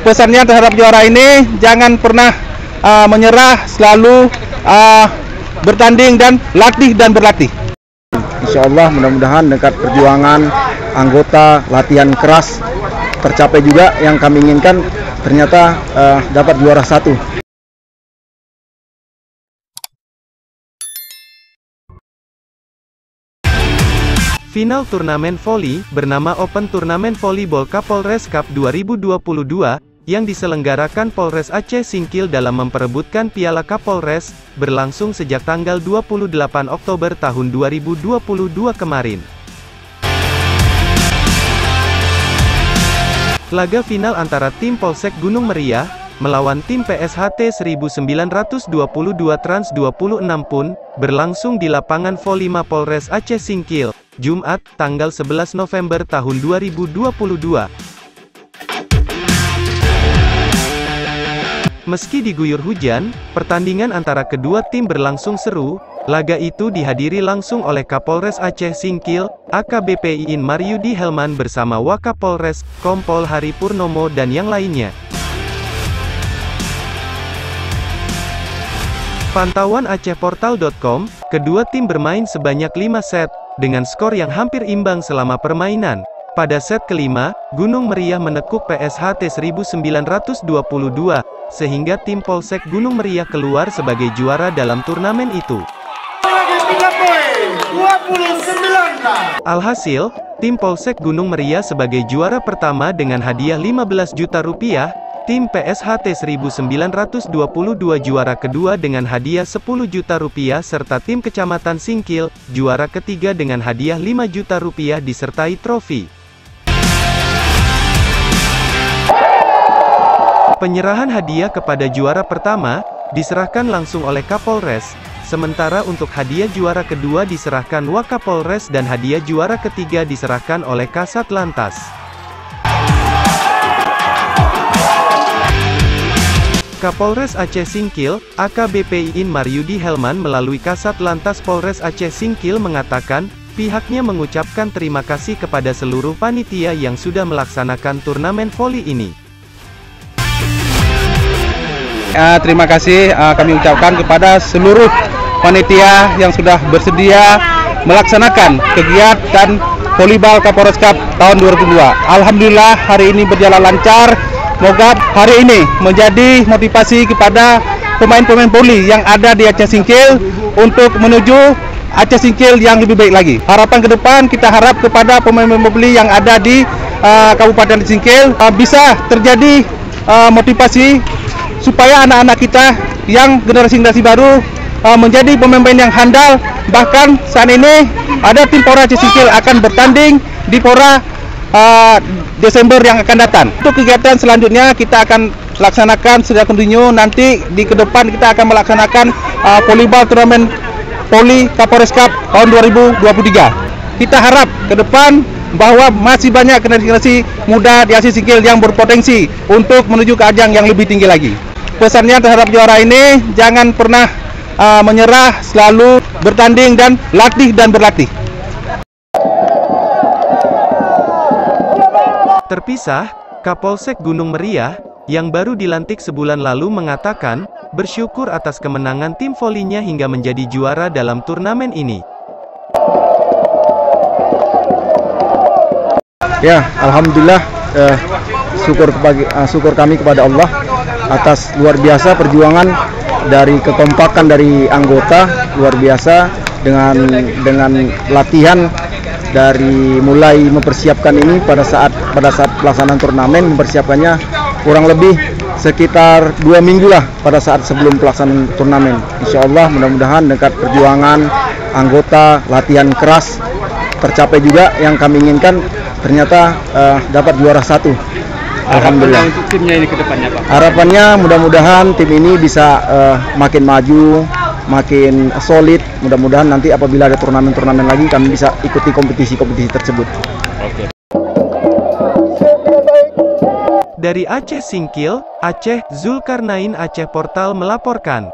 Pesannya terhadap juara ini, jangan pernah menyerah, selalu bertanding dan latih dan berlatih. Insya Allah mudah-mudahan dekat perjuangan anggota latihan keras tercapai juga yang kami inginkan, ternyata dapat juara 1. Final turnamen voli bernama Open Turnamen Volleyball Kapolres Cup 2022 yang diselenggarakan Polres Aceh Singkil dalam memperebutkan Piala Kapolres berlangsung sejak tanggal 28 Oktober tahun 2022 kemarin. Laga final antara tim Polsek Gunung Meriah melawan tim PSHT 1922 Trans 26 pun berlangsung di lapangan voli Mapolres Aceh Singkil, Jumat, tanggal 11 November tahun 2022. Meski diguyur hujan, pertandingan antara kedua tim berlangsung seru. Laga itu dihadiri langsung oleh Kapolres Aceh Singkil, AKBP Iin Maryudi Helman bersama Wakapolres, Kompol Hari Purnomo dan yang lainnya. Pantauan AcehPortal.com, kedua tim bermain sebanyak 5 set, dengan skor yang hampir imbang selama permainan. Pada set kelima, Gunung Meriah menekuk PSHT 1922, sehingga tim Polsek Gunung Meriah keluar sebagai juara dalam turnamen itu. Alhasil, tim Polsek Gunung Meriah sebagai juara pertama dengan hadiah 15 juta rupiah, tim PSHT 1922 juara kedua dengan hadiah 10 juta rupiah serta tim Kecamatan Singkil, juara ketiga dengan hadiah 5 juta rupiah disertai trofi. Penyerahan hadiah kepada juara pertama, diserahkan langsung oleh Kapolres, sementara untuk hadiah juara kedua diserahkan Wakapolres dan hadiah juara ketiga diserahkan oleh Kasat Lantas. Kapolres Aceh Singkil, AKBP Iin Maryudi Helman melalui Kasat Lantas Polres Aceh Singkil mengatakan, pihaknya mengucapkan terima kasih kepada seluruh panitia yang sudah melaksanakan turnamen voli ini. Terima kasih kami ucapkan kepada seluruh panitia yang sudah bersedia melaksanakan kegiatan volleyball Kapolres Cup tahun 2002. Alhamdulillah hari ini berjalan lancar. Semoga hari ini menjadi motivasi kepada pemain-pemain voli yang ada di Aceh Singkil untuk menuju Aceh Singkil yang lebih baik lagi. Harapan ke depan kita harap kepada pemain-pemain voli yang ada di Kabupaten Singkil bisa terjadi motivasi supaya anak-anak kita yang generasi baru menjadi pemain-pemain yang handal. Bahkan saat ini ada tim Polres Aceh Singkil akan bertanding di Pora Desember yang akan datang. Untuk kegiatan selanjutnya kita akan laksanakan secara kontinu. Nanti di ke depan kita akan melaksanakan volleyball turnamen voli Kapolres Cup tahun 2023. Kita harap ke depan bahwa masih banyak generasi muda di Aceh Singkil yang berpotensi untuk menuju ke ajang yang lebih tinggi lagi. Pesannya terhadap juara ini, jangan pernah menyerah, selalu bertanding dan latih dan berlatih. Terpisah, Kapolsek Gunung Meriah, yang baru dilantik sebulan lalu mengatakan, bersyukur atas kemenangan tim volinya hingga menjadi juara dalam turnamen ini. Ya, alhamdulillah, syukur kami kepada Allah atas luar biasa perjuangan dari kekompakan dari anggota, luar biasa dengan latihan dari mulai mempersiapkan ini pada saat pelaksanaan turnamen, mempersiapkannya kurang lebih sekitar 2 minggu lah pada saat sebelum pelaksanaan turnamen. Insya Allah mudah-mudahan dekat perjuangan anggota latihan keras tercapai juga yang kami inginkan, ternyata dapat juara 1. Alhamdulillah. Untuk timnya ini ke depannya, Pak? Harapannya mudah-mudahan tim ini bisa makin maju, makin solid. Mudah-mudahan nanti apabila ada turnamen-turnamen lagi kami bisa ikuti kompetisi-kompetisi tersebut. Oke. Dari Aceh Singkil, Aceh, Zulkarnain Aceh Portal melaporkan.